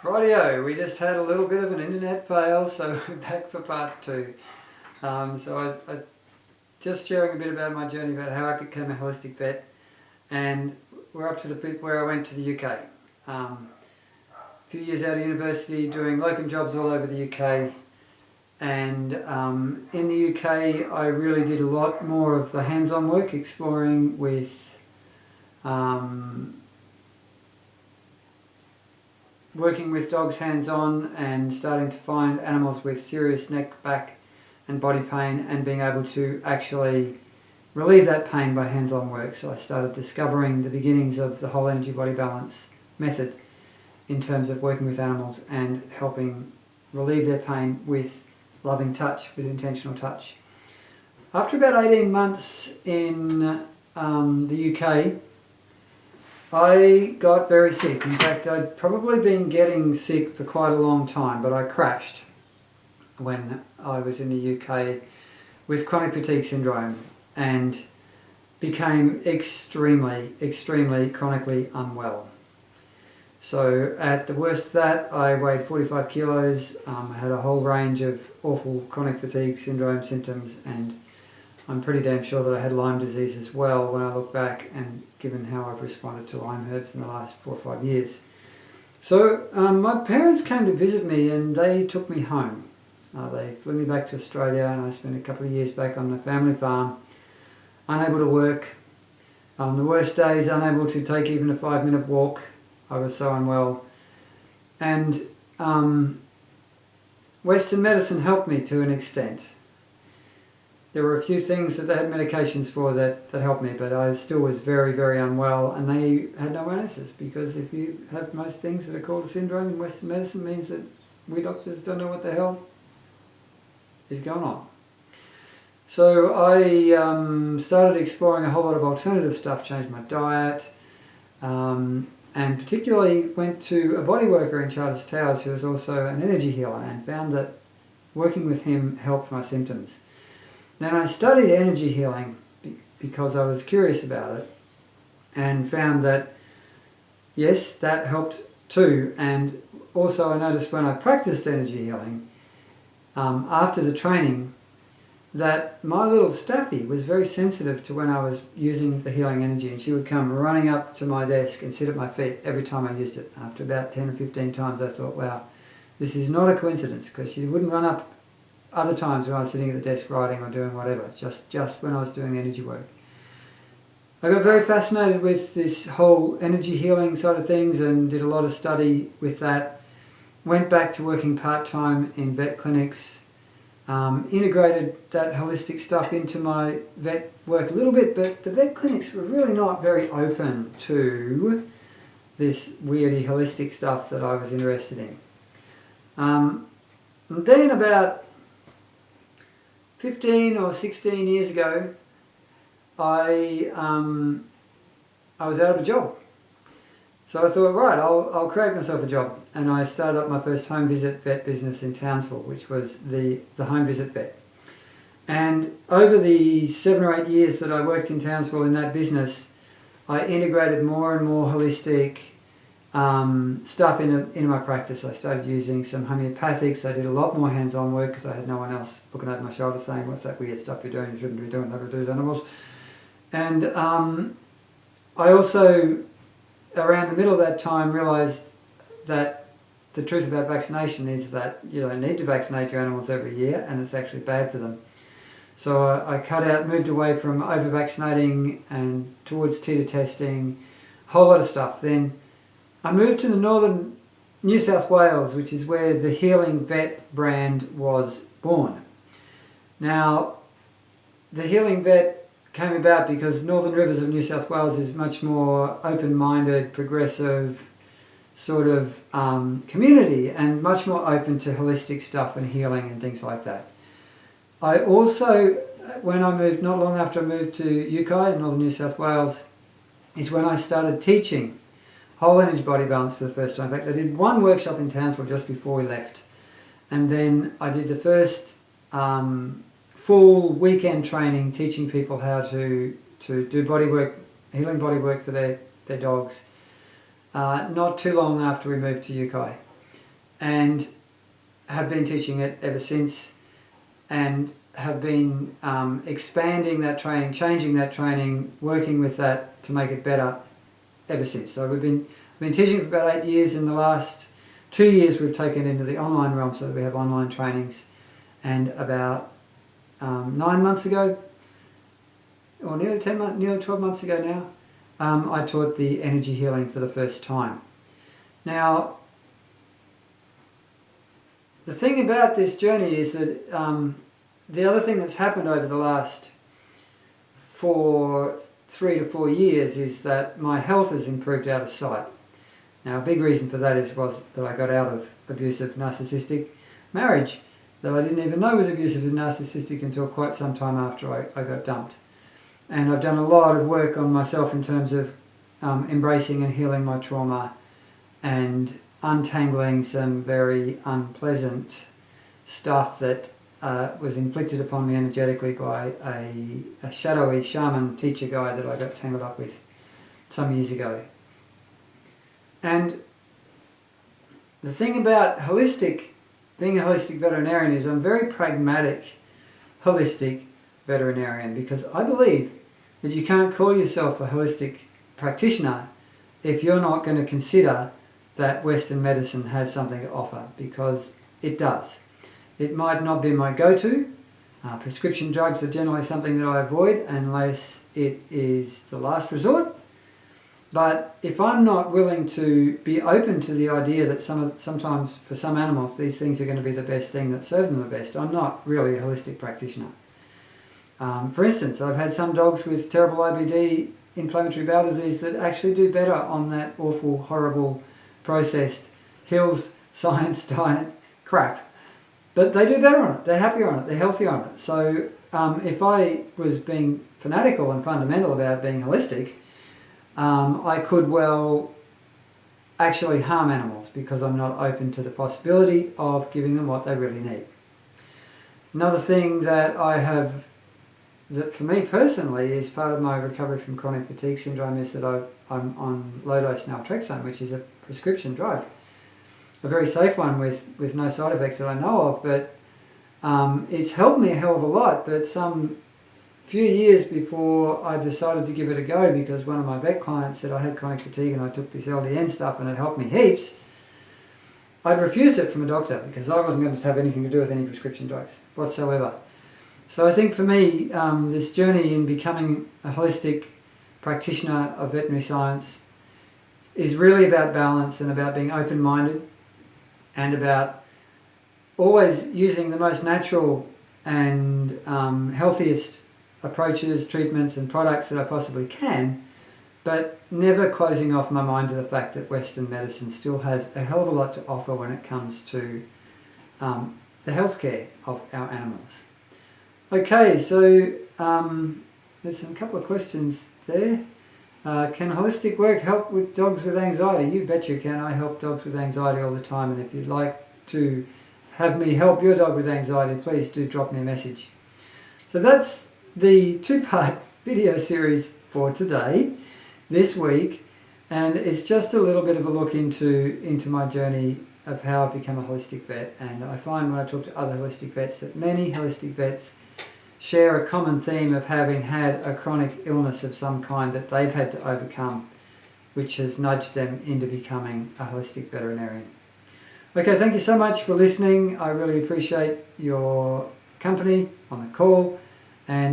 Rightio, we just had a little bit of an internet fail, so we're back for part two. I just sharing a bit about my journey about how I became a holistic vet, and we're up to the bit where I went to the UK. A few years out of university doing locum jobs all over the UK, and in the UK I really did a lot more of the hands-on work, exploring with working with dogs hands-on and starting to find animals with serious neck, back and body pain and being able to actually relieve that pain by hands-on work. So I started discovering the beginnings of the whole energy body balance method in terms of working with animals and helping relieve their pain with loving touch, with intentional touch. After about 18 months in the UK, I got very sick. In fact, I'd probably been getting sick for quite a long time, but I crashed when I was in the UK with chronic fatigue syndrome and became extremely chronically unwell. So at the worst of that, I weighed 45 kilos, I had a whole range of awful chronic fatigue syndrome symptoms, and I'm pretty damn sure that I had Lyme disease as well when I look back, and given how I've responded to Lyme herbs in the last 4 or 5 years. So my parents came to visit me and they took me home. They flew me back to Australia, and I spent a couple of years back on the family farm, unable to work. The worst days, unable to take even a 5-minute walk. I was so unwell. And Western medicine helped me to an extent. There were a few things that they had medications for that helped me, but I still was very unwell, and they had no answers, because if you have most things that are called a syndrome in Western medicine, it means that we doctors don't know what the hell is going on. So I started exploring a whole lot of alternative stuff, changed my diet, and particularly went to a body worker in Charters Towers who was also an energy healer, and found that working with him helped my symptoms. Then I studied energy healing because I was curious about it, and found that yes, that helped too. And also I noticed when I practiced energy healing after the training, that my little Staffy was very sensitive to when I was using the healing energy, and she would come running up to my desk and sit at my feet every time I used it. After about 10 or 15 times I thought, wow, this is not a coincidence, because she wouldn't run up other times when I was sitting at the desk writing or doing whatever, just when I was doing energy work. I got very fascinated with this whole energy healing side of things and did a lot of study with that. Went back to working part-time in vet clinics, integrated that holistic stuff into my vet work a little bit, but the vet clinics were really not very open to this weirdy holistic stuff that I was interested in. And then about 15 or 16 years ago, I was out of a job. So I thought, right, I'll create myself a job. And I started up my first home visit vet business in Townsville, which was the home visit vet. And over the 7 or 8 years that I worked in Townsville in that business, I integrated more and more holistic stuff into my practice. I started using some homeopathics. I did a lot more hands-on work because I had no one else looking over my shoulder saying, what's that weird stuff you're doing, you shouldn't be doing that, or do animals. And I also, around the middle of that time, realised that the truth about vaccination is that you don't need to vaccinate your animals every year, and it's actually bad for them. So I moved away from over-vaccinating and towards teeter testing, a whole lot of stuff. Then I moved to the northern New South Wales, which is where the Healing Vet brand was born. Now, the Healing Vet came about because Northern Rivers of New South Wales is much more open-minded, progressive sort of community, and much more open to holistic stuff and healing and things like that. I also, when I moved, not long after I moved to Yukai, Northern New South Wales, is when I started teaching whole energy body balance for the first time. In fact, I did one workshop in Townsville just before we left, and then I did the first full weekend training teaching people how to do body work, healing body work for their dogs, not too long after we moved to Yukai. and have been teaching it ever since, and have been expanding that training, changing that training, working with that to make it better ever since. So we've been teaching for about 8 years. In the last 2 years we've taken it into the online realm, so that we have online trainings. And about 9 months ago, or nearly 12 months ago now, I taught the energy healing for the first time. Now, the thing about this journey is that the other thing that's happened over the last 3 to 4 years is that my health has improved out of sight. Now, a big reason for that was that I got out of abusive narcissistic marriage that I didn't even know was abusive and narcissistic until quite some time after I got dumped. And I've done a lot of work on myself in terms of embracing and healing my trauma and untangling some very unpleasant stuff that was inflicted upon me energetically by a shadowy shaman teacher guy that I got tangled up with some years ago. And the thing about being a holistic veterinarian is I'm a very pragmatic, holistic veterinarian, because I believe that you can't call yourself a holistic practitioner if you're not going to consider that Western medicine has something to offer, because it does. It might not be my go-to. Prescription drugs are generally something that I avoid unless it is the last resort. But if I'm not willing to be open to the idea that sometimes for some animals these things are going to be the best thing that serves them the best, I'm not really a holistic practitioner. For instance, I've had some dogs with terrible IBD, inflammatory bowel disease, that actually do better on that awful, horrible, processed, Hills science diet crap. But they do better on it, they're happier on it, they're healthier on it. So if I was being fanatical and fundamental about being holistic, I could well actually harm animals because I'm not open to the possibility of giving them what they really need. Another thing that that for me personally is part of my recovery from chronic fatigue syndrome is that I'm on low-dose naltrexone, which is a prescription drug. A very safe one with no side effects that I know of, but it's helped me a hell of a lot. But some few years before I decided to give it a go, because one of my vet clients said I had chronic fatigue and I took this LDN stuff and it helped me heaps, I'd refused it from a doctor because I wasn't going to have anything to do with any prescription drugs whatsoever. So I think for me, this journey in becoming a holistic practitioner of veterinary science is really about balance and about being open-minded and about always using the most natural and healthiest approaches, treatments and products that I possibly can, but never closing off my mind to the fact that Western medicine still has a hell of a lot to offer when it comes to the healthcare of our animals. Okay, so there's a couple of questions there. Can holistic work help with dogs with anxiety? You bet you can. I help dogs with anxiety all the time, and if you'd like to have me help your dog with anxiety, please do drop me a message. So that's the two-part video series for today, this week, and it's just a little bit of a look into my journey of how I've become a holistic vet. And I find when I talk to other holistic vets that many holistic vets share a common theme of having had a chronic illness of some kind that they've had to overcome, which has nudged them into becoming a holistic veterinarian. Okay, thank you so much for listening. I really appreciate your company on the call, and